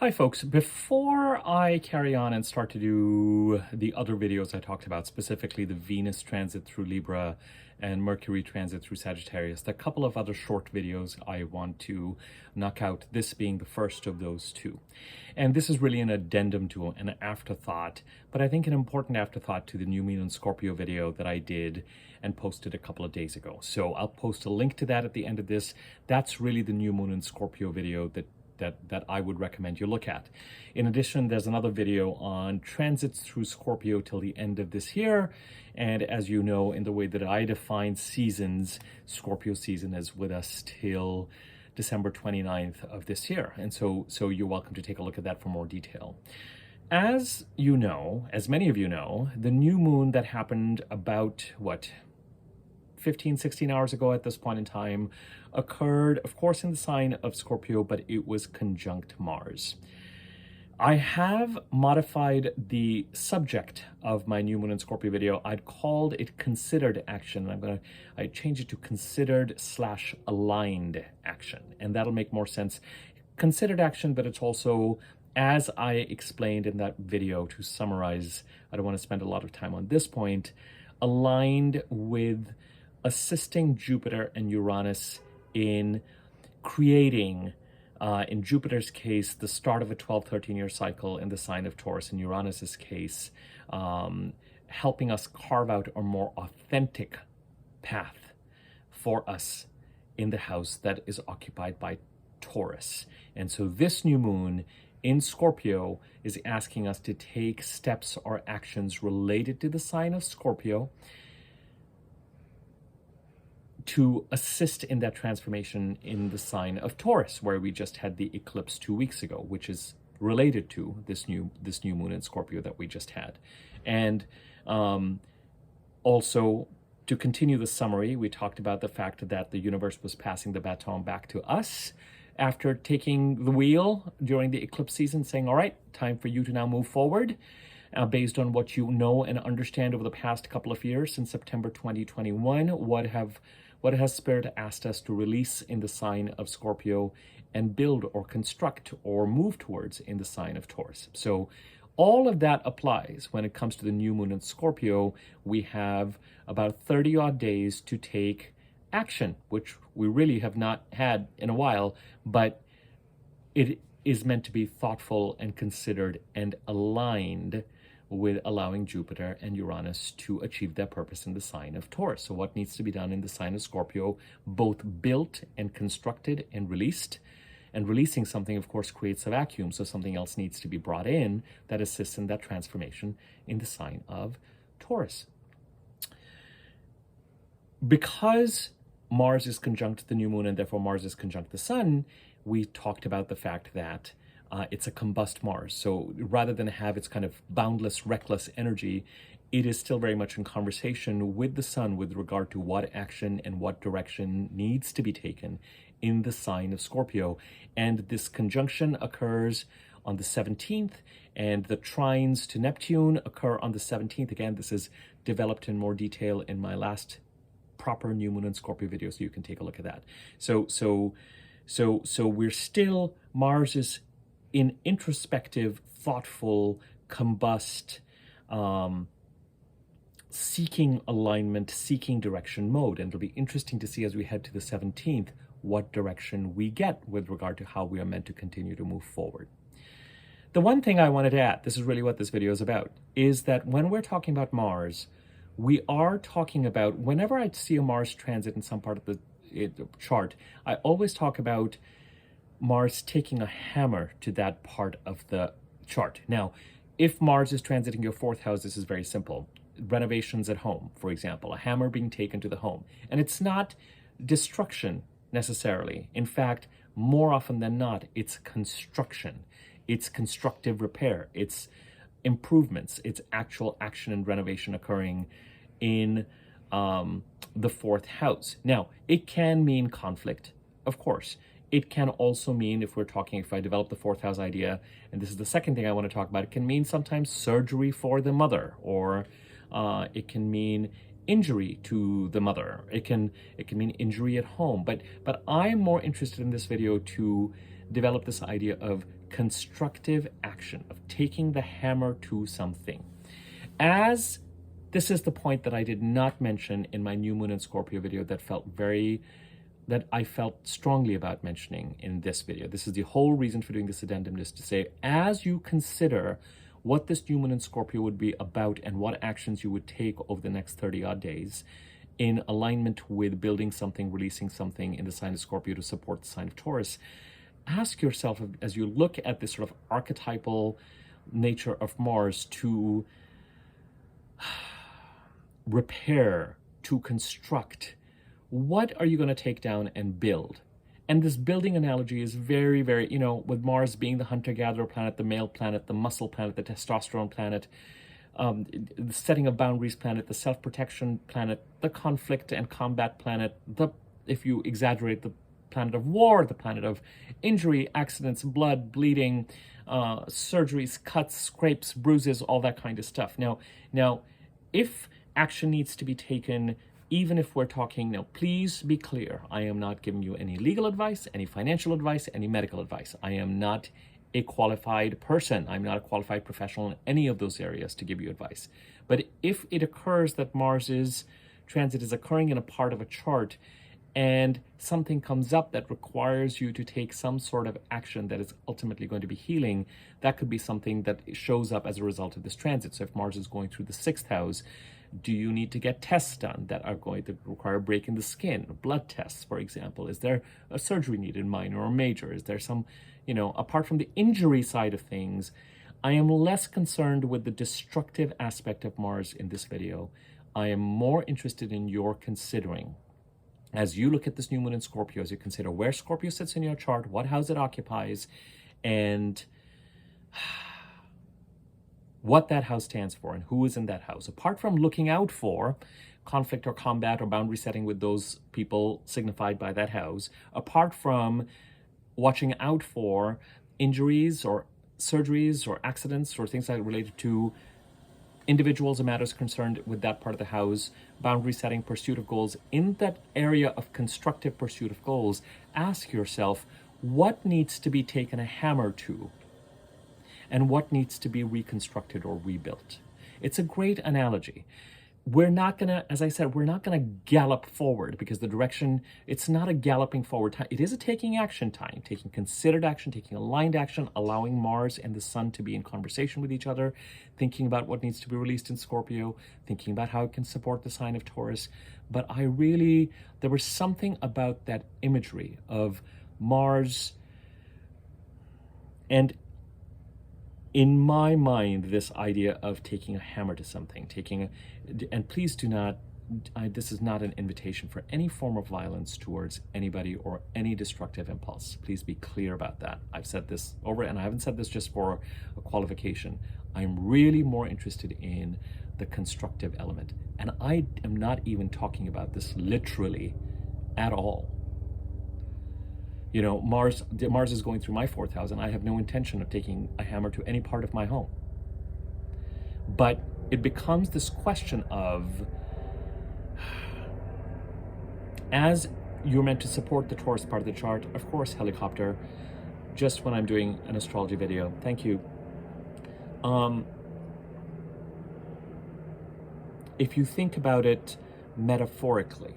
Hi folks, before I carry on and start to do the other videos I talked about, specifically the Venus transit through Libra and Mercury transit through Sagittarius, there are a couple of other short videos I want to knock out, this being the first of those two. And this is really an addendum to an afterthought, but I think an important afterthought to the New Moon in Scorpio video that I did and posted a couple of days ago. So I'll post a link to that at the end of this. That's really the New Moon in Scorpio video that I would recommend you look at. In addition, there's another video on transits through Scorpio till the end of this year. And as you know, in the way that I define seasons, Scorpio season is with us till December 29th of this year. And so you're welcome to take a look at that for more detail. As you know, as many of you know, the new moon that happened about, 16 hours ago at this point in time, occurred, of course, in the sign of Scorpio, but it was conjunct Mars. I have modified the subject of my new moon in Scorpio video. I'd called it considered action. I changed it to considered/aligned action, and that'll make more sense. Considered action, but it's also, as I explained in that video, to summarize, I don't want to spend a lot of time on this point, aligned with assisting Jupiter and Uranus in creating, in Jupiter's case, the start of a 12-13 year cycle in the sign of Taurus. In Uranus's case, helping us carve out a more authentic path for us in the house that is occupied by Taurus. And so this new moon in Scorpio is asking us to take steps or actions related to the sign of Scorpio to assist in that transformation in the sign of Taurus, where we just had the eclipse 2 weeks ago, which is related to this new moon in Scorpio that we just had. And also, to continue the summary, we talked about the fact that the universe was passing the baton back to us after taking the wheel during the eclipse season, saying, all right, time for you to now move forward. Based on what you know and understand over the past couple of years, since September 2021, what has Spirit asked us to release in the sign of Scorpio and build or construct or move towards in the sign of Taurus. So all of that applies when it comes to the new moon in Scorpio. We have about 30 odd days to take action, which we really have not had in a while, but it is meant to be thoughtful and considered and aligned with allowing Jupiter and Uranus to achieve their purpose in the sign of Taurus. So what needs to be done in the sign of Scorpio, both built and constructed and released. And releasing something, of course, creates a vacuum, so something else needs to be brought in that assists in that transformation in the sign of Taurus. Because Mars is conjunct the new moon and therefore Mars is conjunct the sun, we talked about the fact that it's a combust Mars. So rather than have its kind of boundless, reckless energy, it is still very much in conversation with the sun with regard to what action and what direction needs to be taken in the sign of Scorpio. And this conjunction occurs on the 17th, and the trines to Neptune occur on the 17th. Again, this is developed in more detail in my last proper new moon and Scorpio video, so you can take a look at that. So we're still, Mars is in introspective, thoughtful, combust, seeking alignment, seeking direction mode. And it'll be interesting to see as we head to the 17th what direction we get with regard to how we are meant to continue to move forward. The one thing I wanted to add, this is really what this video is about, is that when we're talking about Mars, we are talking about, whenever I see a Mars transit in some part of the chart, I always talk about Mars taking a hammer to that part of the chart. Now, if Mars is transiting your fourth house, this is very simple. Renovations at home, for example, a hammer being taken to the home. And it's not destruction necessarily. In fact, more often than not, it's construction. It's constructive repair. It's improvements. It's actual action and renovation occurring in the fourth house. Now, it can mean conflict, of course. It can also mean, if I develop the fourth house idea, and this is the second thing I want to talk about, it can mean sometimes surgery for the mother, or it can mean injury to the mother. It can mean injury at home. But I'm more interested in this video to develop this idea of constructive action, of taking the hammer to something. As this is the point that I did not mention in my new moon and Scorpio video that I felt strongly about mentioning in this video. This is the whole reason for doing this addendum, is to say, as you consider what this new moon in Scorpio would be about and what actions you would take over the next 30 odd days in alignment with building something, releasing something in the sign of Scorpio to support the sign of Taurus, ask yourself, as you look at this sort of archetypal nature of Mars, to repair, to construct. What are you going to take down and build? And this building analogy is very, very, with Mars being the hunter-gatherer planet, the male planet, the muscle planet, the testosterone planet, the setting of boundaries planet, the self-protection planet, the conflict and combat planet, if you exaggerate, the planet of war, the planet of injury, accidents, blood, bleeding, surgeries, cuts, scrapes, bruises, all that kind of stuff. Now, if action needs to be taken, even if we're talking, now please be clear, I am not giving you any legal advice, any financial advice, any medical advice. I am not a qualified person. I'm not a qualified professional in any of those areas to give you advice. But if it occurs that Mars's transit is occurring in a part of a chart and something comes up that requires you to take some sort of action that is ultimately going to be healing, that could be something that shows up as a result of this transit. So if Mars is going through the 6th house, do you need to get tests done that are going to require breaking the skin? Blood tests, for example. Is there a surgery needed, minor or major? Is there some, apart from the injury side of things, I am less concerned with the destructive aspect of Mars in this video. I am more interested in your considering, as you look at this new moon in Scorpio, as you consider where Scorpio sits in your chart, what house it occupies, and what that house stands for and who is in that house. Apart from looking out for conflict or combat or boundary setting with those people signified by that house, apart from watching out for injuries or surgeries or accidents or things like related to individuals and matters concerned with that part of the house, boundary setting, pursuit of goals, in that area of constructive pursuit of goals, ask yourself, what needs to be taken a hammer to? And what needs to be reconstructed or rebuilt? It's a great analogy. We're not gonna, as I said, we're not gonna gallop forward, because the direction, it's not a galloping forward time. It is a taking action time, taking considered action, taking aligned action, allowing Mars and the Sun to be in conversation with each other, thinking about what needs to be released in Scorpio, thinking about how it can support the sign of Taurus. But there was something about that imagery of Mars, and in my mind, this idea of taking a hammer to something, and please do not, this is not an invitation for any form of violence towards anybody or any destructive impulse. Please be clear about that. I've said this over, and I haven't said this just for a qualification. I'm really more interested in the constructive element. And I am not even talking about this literally at all. Mars is going through my 4th house, and I have no intention of taking a hammer to any part of my home. But it becomes this question of, as you're meant to support the Taurus part of the chart, of course, helicopter, just when I'm doing an astrology video, thank you. If you think about it metaphorically,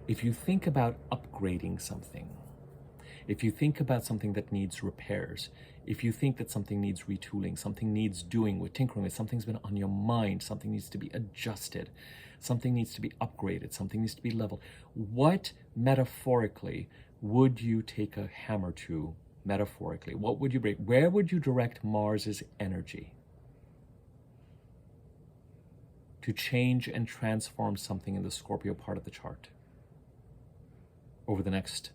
if you think about upgrading something, if you think about something that needs repairs, if you think that something needs retooling, something needs doing with tinkering with, something's been on your mind, something needs to be adjusted, something needs to be upgraded, something needs to be leveled, what metaphorically would you take a hammer to metaphorically? What would you break? Where would you direct Mars's energy to change and transform something in the Scorpio part of the chart over the next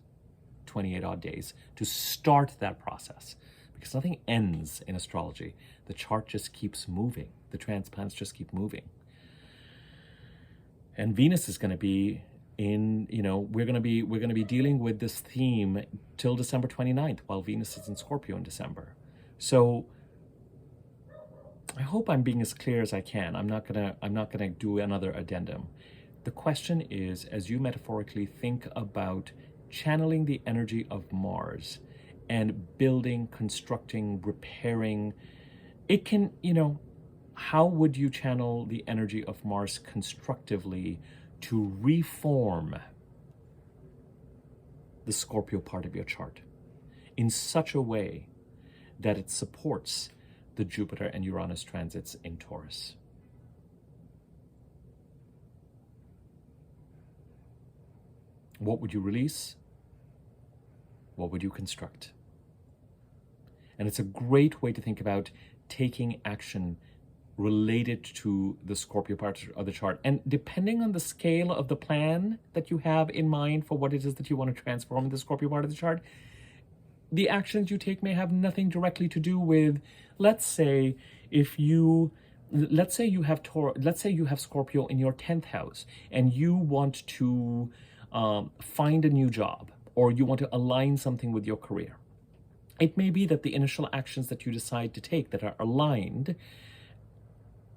28 odd days to start that process? Because nothing ends in astrology. The chart just keeps moving. The planets just keep moving. And Venus is going to be in, we're going to be dealing with this theme till December 29th, while Venus is in Scorpio in December. So I hope I'm being as clear as I can. I'm not going to do another addendum. The question is, as you metaphorically think about channeling the energy of Mars and building, constructing, repairing. It can, how would you channel the energy of Mars constructively to reform the Scorpio part of your chart in such a way that it supports the Jupiter and Uranus transits in Taurus? What would you release? What would you construct? And it's a great way to think about taking action related to the Scorpio part of the chart. And depending on the scale of the plan that you have in mind for what it is that you want to transform in the Scorpio part of the chart, the actions you take may have nothing directly to do with, let's say you have Scorpio in your 10th house and you want to find a new job, or you want to align something with your career. It may be that the initial actions that you decide to take that are aligned,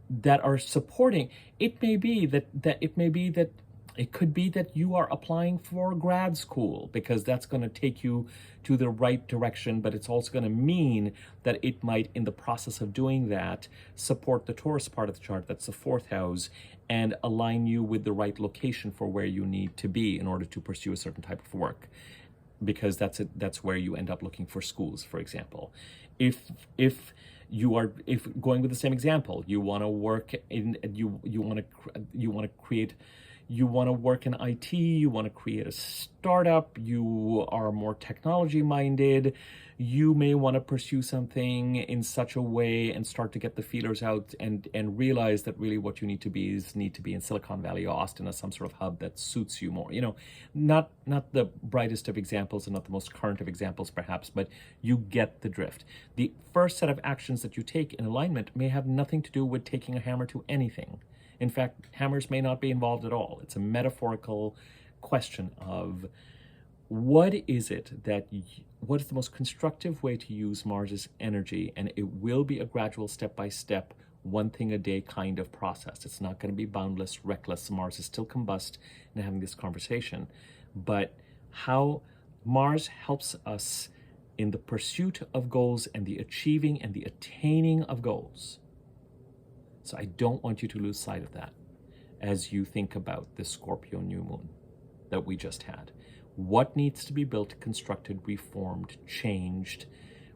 that are supporting, it could be that you are applying for grad school because that's going to take you to the right direction, but it's also going to mean that it might, in the process of doing that, support the Taurus part of the chart, that's the 4th house, and align you with the right location for where you need to be in order to pursue a certain type of work, because that's where you end up looking for schools, for example. If going with the same example, you want to work in, you want to work in IT, you want to create a startup, you are more technology minded, you may want to pursue something in such a way and start to get the feelers out and realize that really what you need to be in Silicon Valley or Austin as some sort of hub that suits you more. Not the brightest of examples and not the most current of examples perhaps, but you get the drift. The first set of actions that you take in alignment may have nothing to do with taking a hammer to anything. In fact, hammers may not be involved at all. It's a metaphorical question of what is the most constructive way to use Mars's energy, and it will be a gradual step-by-step, one thing a day kind of process. It's not going to be boundless, reckless. Mars is still combust in having this conversation, but how Mars helps us in the pursuit of goals and the achieving and the attaining of goals. So I don't want you to lose sight of that as you think about the Scorpio new moon that we just had. What needs to be built, constructed, reformed, changed?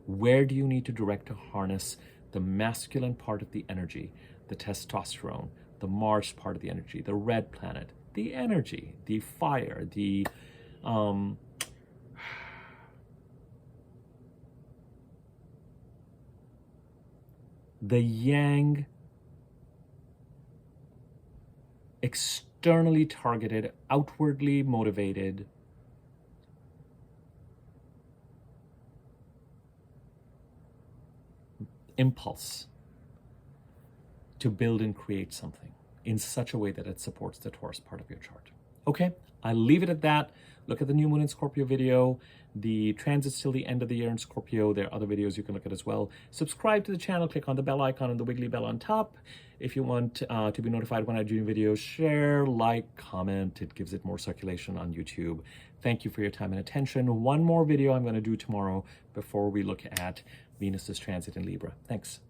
Where do you need to direct to harness the masculine part of the energy, the testosterone, the Mars part of the energy, the red planet, the energy, the fire, the yang, externally targeted, outwardly motivated, impulse to build and create something in such a way that it supports the Taurus part of your chart. Okay, I'll leave it at that. Look at the new moon in Scorpio video. The transits till the end of the year in Scorpio. There are other videos you can look at as well. Subscribe to the channel, click on the bell icon and the wiggly bell on top if you want to be notified when I do new videos. Share, like, comment. It gives it more circulation on YouTube. Thank you for your time and attention. One more video I'm going to do tomorrow before we look at Venus's transit in Libra. Thanks.